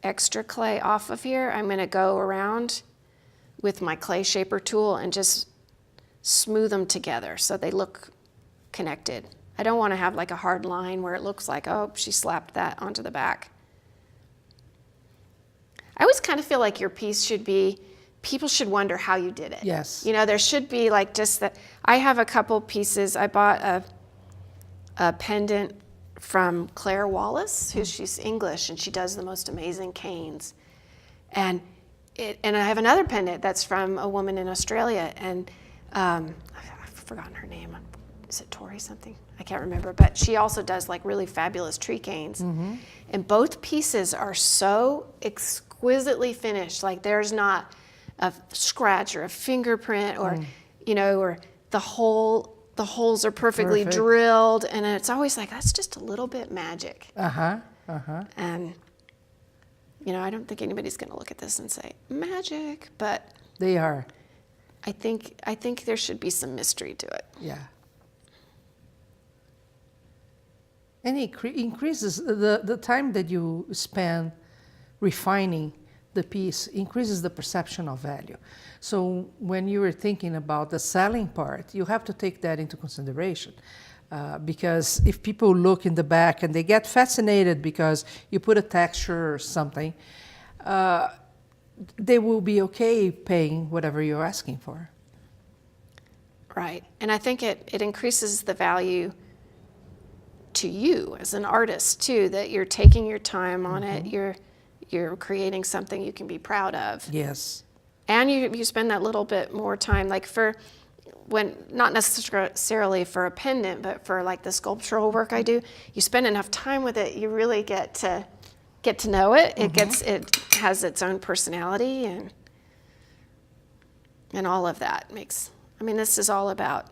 extra clay off of here, I'm going to go around with my clay shaper tool and just smooth them together so they look connected. I don't want to have like a hard line where it looks like, oh, she slapped that onto the back. I always kind of feel like your piece should be, people should wonder how you did it. Yes. You know, there should be like just that. I have a couple pieces. I bought a pendant from Claire Wallace, she's English, and she does the most amazing canes. And I have another pendant that's from a woman in Australia, and I've forgotten her name. Is it Tori something? I can't remember. But she also does like really fabulous tree canes. Mm-hmm. And both pieces are so exquisitely finished. Like there's not a scratch or a fingerprint or, you know, or the holes are perfectly drilled. And it's always like, that's just a little bit magic. And, you know, I don't think anybody's going to look at this and say, magic, but they are. I think there should be some mystery to it. Yeah. And it increases the time that you spend refining the piece, increases the perception of value. So when you are thinking about the selling part, you have to take that into consideration. Because if people look in the back and they get fascinated because you put a texture or something, they will be okay paying whatever you're asking for. Right. And I think it increases the value to you as an artist too, that you're taking your time on it, you're creating something you can be proud of. Yes. And you spend that little bit more time, like not necessarily for a pendant, but for like the sculptural work I do, you spend enough time with it, you really get to know it. It has its own personality and all of that makes, I mean, this is all about